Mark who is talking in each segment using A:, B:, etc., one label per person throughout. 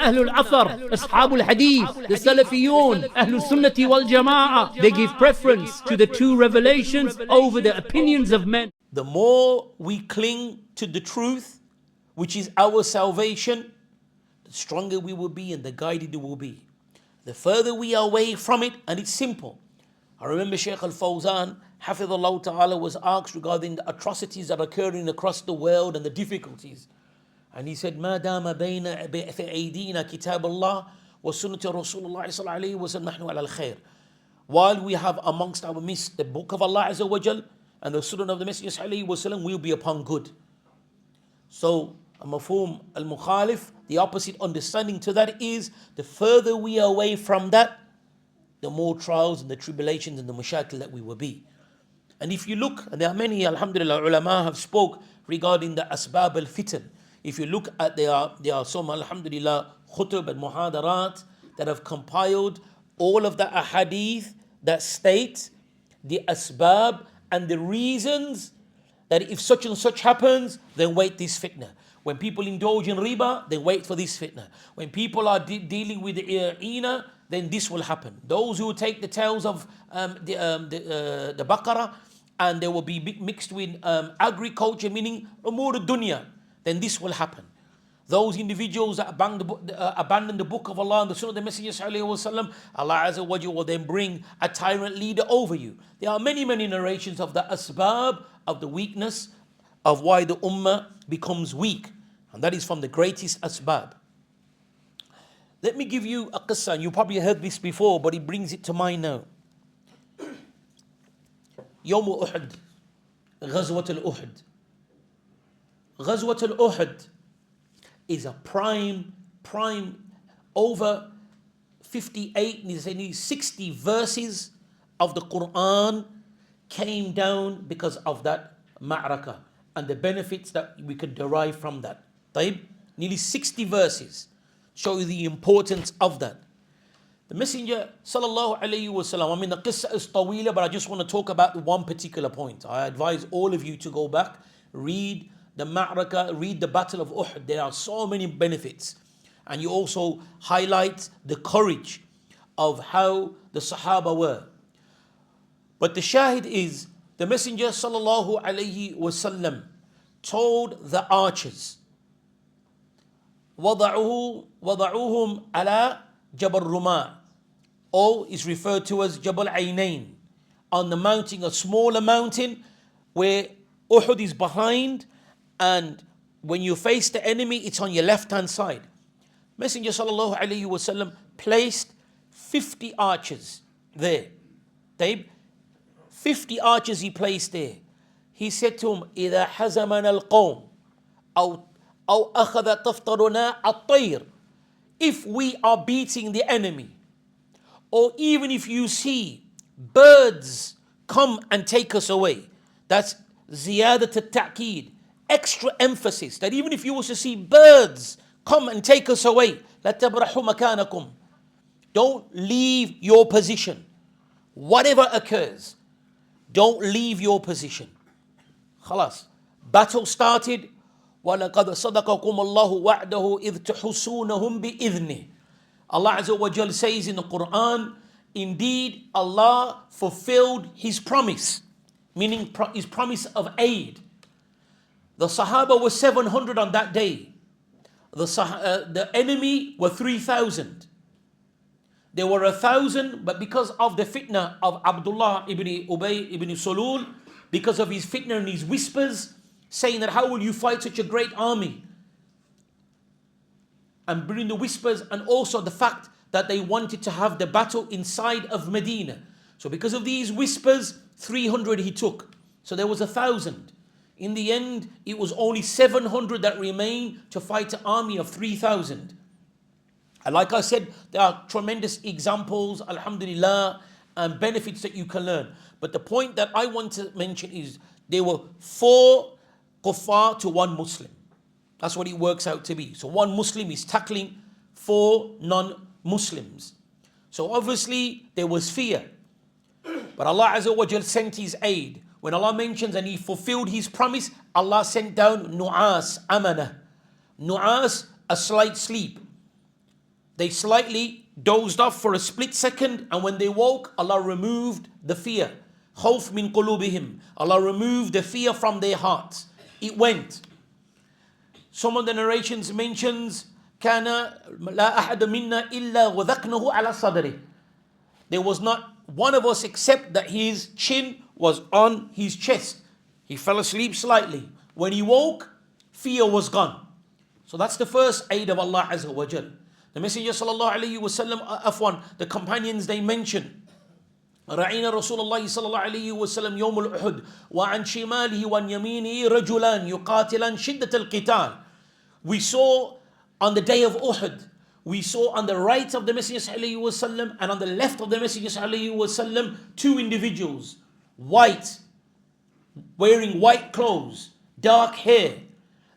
A: Ahlul Athar, Ashabul Hadith, the Salafiyyun, Ahlul Sunnati wal Jama'ah. They give preference to the two revelations over the opinions of men.
B: The more we cling to the truth, which is our salvation, the stronger we will be and the guided we will be. The further we are away from it, and it's simple. I remember Shaykh al-Fawzan, Hafidhullah Ta'ala, was asked regarding the atrocities that are occurring across the world and the difficulties. And he said, مَا دَامَ بَيْنَ أَيْدِينَا كِتَابَ اللَّهِ وَسُنَّةِ رَسُولِ اللَّهِ صَلَّى اللَّهُ عَلَيْهِ وَسَلَّمَ نَحْنُ عَلَى الْخَيْرِ. While we have amongst our midst the book of Allah Azza wa Jal and the Sunnah of the Messenger sallallahu alaihi wasallam, we'll be upon good. So, a mafhum al-mukhalif, the opposite understanding to that is, the further we are away from that, the more trials and the tribulations and the mashakil that we will be. And if you look, and there are many, alhamdulillah, ulama have spoke regarding the asbab al-fitan. If you look at, there are some, alhamdulillah, khutub and muhadarat that have compiled all of the ahadith that state the asbab and the reasons that if such and such happens, then wait this fitna. When people indulge in riba, then wait for this fitna. When people are dealing with the ina, then this will happen. Those who take the tails of the baqarah and they will be mixed with agriculture, meaning umur dunya, then this will happen. Those individuals that abandon the book of Allah and the Sunnah of the Messenger sallallahu alaihi wasallam, Allah Azza wa Jalla will then bring a tyrant leader over you. There are many narrations of the asbab of the weakness of why the ummah becomes weak, and that is from the greatest asbab. Let me give you a qissa, and you probably heard this before, but it brings it to mind now. Yawm Uhud, Ghazwat al-Uhud. Ghazwat al-Uhud is a prime, over 58, nearly 60 verses of the Quran came down because of that ma'rakah and the benefits that we could derive from that. طيب? Nearly 60 verses show you the importance of that. The Messenger sallallahu alayhi wasallam, I mean the qissa is tawila, but I just want to talk about one particular point. I advise all of you to go back, read the ma'rakah, read the Battle of Uhud. There are so many benefits. And you also highlight the courage of how the Sahaba were. But the shahid is, the Messenger sallallahu alayhi wasallam told the archers, وَضَعُوهُمْ عَلَى جَبَلْ رُمَاء, or is referred to as Jabal Aynain, on the mountain, a smaller mountain where Uhud is behind, and when you face the enemy, it's on your left-hand side. Messenger sallallahu alayhi wasallam placed 50 archers there. 50 archers he placed there. He said to them, إِذَا حَزَمَنَا الْقَوْمِ أَوْ أَخَذَ تَفْطَرُنَا الطَّيْرِ. If we are beating the enemy, or even if you see birds come and take us away, that's ziyadat al-ta'keed, extra emphasis, that even if you was to see birds come and take us away, لَا تَبْرَحُوا مَكَانَكُمْ, don't leave your position. Whatever occurs, don't leave your position. Khalas. Battle started. وَلَقَدْ صَدَقَكُمُ اللَّهُ وَعْدَهُ إِذْ تُحُسُونَهُمْ بِإِذْنِهِ. Allah Azza wa Jal says in the Quran, indeed Allah fulfilled His promise, meaning His promise of aid. The Sahaba were 700 on that day. The enemy were 3,000. There were 1,000, but because of the fitna of Abdullah ibn Ubay ibn Sulul, because of his fitna and his whispers, saying that how will you fight such a great army? And bring the whispers, and also the fact that they wanted to have the battle inside of Medina. So because of these whispers, 300 he took. So there was 1,000. In the end, it was only 700 that remained to fight an army of 3,000. And like I said, there are tremendous examples, alhamdulillah, and benefits that you can learn. But the point that I want to mention is there were 4 kuffar to 1 Muslim. That's what it works out to be. So 1 Muslim is tackling 4 non-Muslims. So obviously there was fear. But Allah Azza wa Jal sent His aid. When Allah mentions and He fulfilled His promise, Allah sent down nu'as, amana. Nu'as, a slight sleep. They slightly dozed off for a split second, and when they woke, Allah removed the fear. Khawf min qulubihim. Allah removed the fear from their hearts. It went. Some of the narrations mentions كان لا أحد منا إلا وذقنه على صدره. There was not one of us except that his chin was on his chest. He fell asleep slightly. When he woke, fear was gone. So that's the first aid of Allah Azza wa Jal. The Messenger sallallahu alayhi wa sallam, the companions they mention, رأينا رسول الله صلى الله عليه وسلم يوم الأحد وعن شماله وعن يمينه رجلان يقاتلان شدة القتال. We saw on the day of Uhud, we saw on the right of the Messenger sallallahu alaihi wasallam and on the left of the Messenger sallallahu alaihi wasallam two individuals, white, wearing white clothes, dark hair.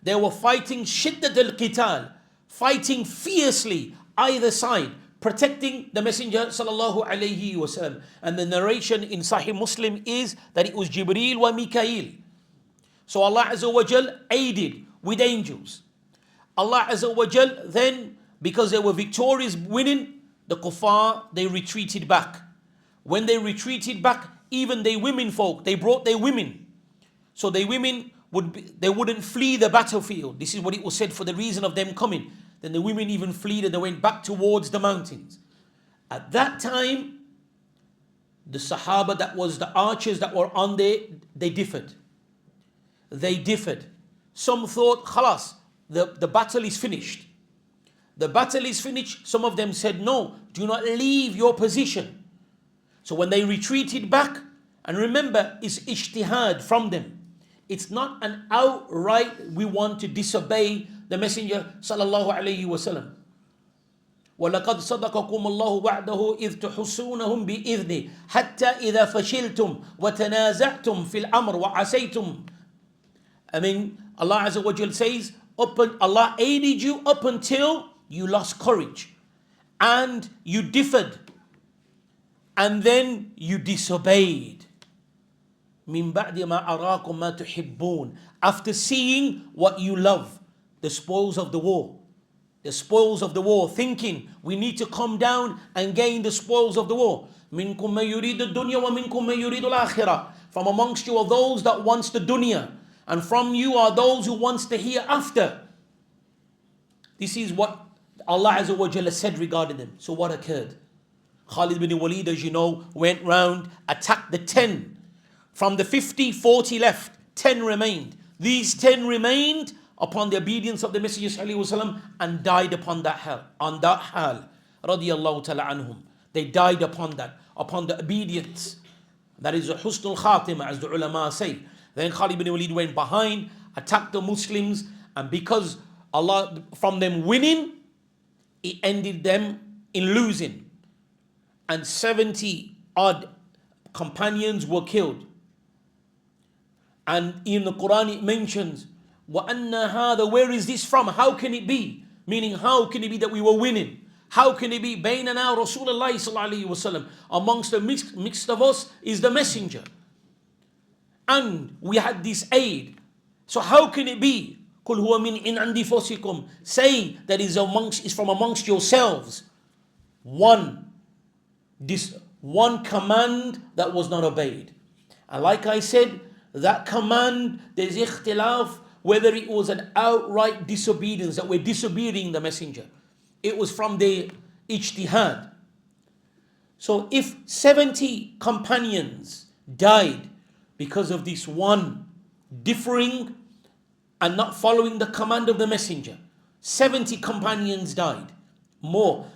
B: They were fighting shiddat al-qital, fighting fiercely either side, protecting the Messenger sallallahu alaihi wasallam. And the narration in Sahih Muslim is that it was Jibreel wa Mikail. So Allah Azza wa Jal aided with angels. Allah Azza wa Jal then, because they were victorious, winning, the kuffar, they retreated back. When they retreated back, even the women folk, they brought their women. So the women they wouldn't flee the battlefield. This is what it was said for the reason of them coming. Then the women even fled and they went back towards the mountains. At that time, the Sahaba, that was the archers that were on there, they differed. They differed. Some thought, khalas, the battle is finished. The battle is finished. Some of them said, no, do not leave your position. So when they retreated back, and remember, it's ijtihad from them. It's not an outright, we want to disobey the Messenger sallallahu alayhi wa sallam. وَلَقَدْ صَدَقَكُمُ اللَّهُ وَعْدَهُ إِذْ تُحُسُّونَهُم بِإِذْنِهِ حَتَّى إِذَا فَشِلْتُمْ وَتَنَازَعْتُمْ فِي الْأَمْرِ وَعَسَيْتُمْ. I mean, Allah Azza wa Jal says, Allah aided you up until you lost courage and you differed and then you disobeyed. مِن بَعْدِ مَا أَرَاكُمْ مَا تُحِبُّونَ. After seeing what you love, the spoils of the war. The spoils of the war, thinking we need to come down and gain the spoils of the war. مِنْكُمْ مَن يُرِيدُ الدُّنْيَا وَمِنْكُمْ مَن يُرِيدُ الْآخِرَةَ. From amongst you are those that wants the dunya, and from you are those who wants the hereafter. This is what Allah Azza wa Jalla said regarding them. So what occurred? Khalid bin Walid, as you know, went round, attacked the 10. From the 50, 40 left, 10 remained. These 10 remained upon the obedience of the Messenger sallallahu alaihi wasallam and died upon that hal. On that hal, radiyallahu ta'ala anhum. They died upon that, upon the obedience. That is a husnul khatima, as the ulama say. Then Khalid bin Walid went behind, attacked the Muslims, and because Allah, from them winning, it ended them in losing. And 70 odd companions were killed. And in the Quran it mentions, وَأَنَّ هَذَا, where is this from? How can it be? Meaning, how can it be that we were winning? How can it be? بَيْنَنَا رَسُولَ اللَّهِ صَلَّى اللَّهُ عَلَيْهِ وَسَلَّمَ. Amongst the mixed of us is the messenger. And we had this aid. So how can it be? قُلْ هُوَ مِنْ إِنْ عِنْدِ فَوْسِكُمْ. Say that is from amongst yourselves. One command that was not obeyed. And like I said, that command, there's ikhtilaf whether it was an outright disobedience, that we're disobeying the messenger. It was from the ijtihad. So if 70 companions died because of this one differing and not following the command of the messenger, 70 companions died. More.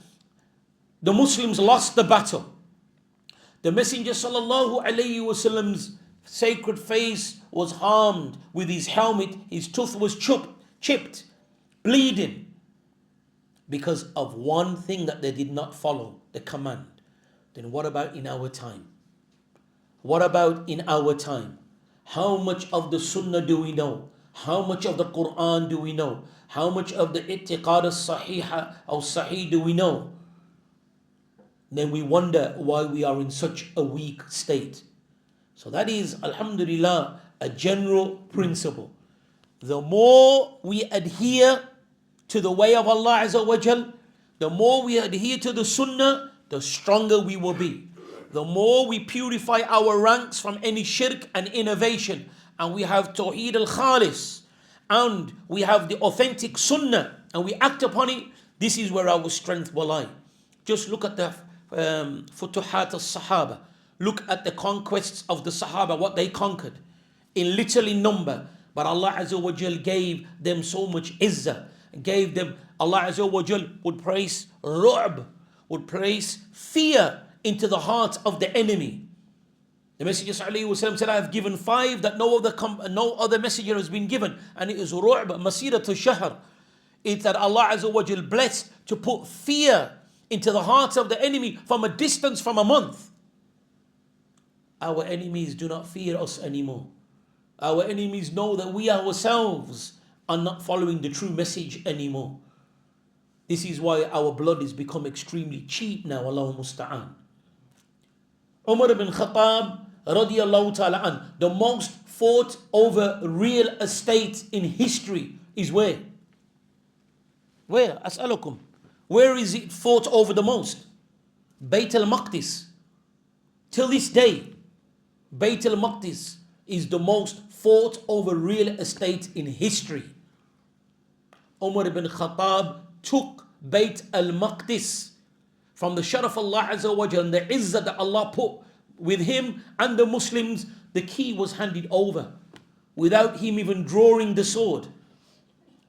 B: The Muslims lost the battle. The Messenger sallallahu alayhi wasallam's sacred face was harmed with his helmet. His tooth was chipped, bleeding, because of one thing that they did not follow, the command. Then what about in our time? What about in our time? How much of the sunnah do we know? How much of the Quran do we know? How much of the i'tiqad as-sahiha or sahih do we know? Then we wonder why we are in such a weak state. So that is, alhamdulillah, a general principle. The more we adhere to the way of Allah Azza wa Jal, The more we adhere to the sunnah, the stronger we will be. The more we purify our ranks from any shirk and innovation, and we have Tawheed al-Khalis, and we have the authentic sunnah, and we act upon it, this is where our strength will lie. Just look at the Futuhat al-Sahaba. Look at the conquests of the Sahaba, what they conquered. In literally number. But Allah Azza wa Jal gave them so much izzah. Gave them, Allah Azza wa Jal would place ru'b, would place fear into the heart of the enemy. The Messenger ﷺ said, I have given 5 that no other messenger has been given. And it is ru'b, masiratul shahr. It's that Allah Azza wa Jal blessed to put fear into the hearts of the enemy from a distance from a month. Our enemies do not fear us anymore. Our enemies know that we ourselves are not following the true message anymore. This is why our blood has become extremely cheap now, Allahu musta'an. Umar ibn Khattab radiyallahu ta'ala an, the most fought over real estate in history is where? Where? As'alukum. Where is it fought over the most? Bayt al-Maqdis. Till this day, Bayt al-Maqdis is the most fought over real estate in history. Umar ibn Khattab took Bayt al-Maqdis from the Sharaf Allah Azza wa Jal and the Izzah that Allah put with him and the Muslims. The key was handed over without him even drawing the sword,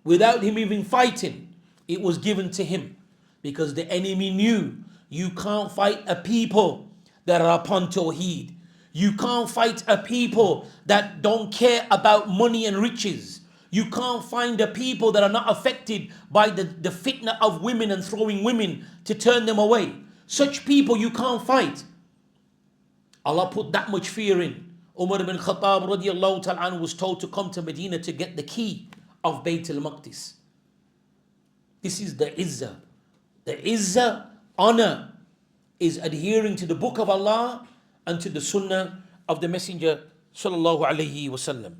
B: without him even fighting. It was given to him because the enemy knew you can't fight a people that are upon Tawheed. You can't fight a people that don't care about money and riches. You can't find a people that are not affected by the fitna of women and throwing women to turn them away. Such people you can't fight. Allah put that much fear in. Umar ibn Khattab radiyallahu ta'ala was told to come to Medina to get the key of Bayt al-Maqdis. This is the Izzah. The Izzah, honor, is adhering to the book of Allah and to the sunnah of the Messenger sallallahu alayhi wasallam.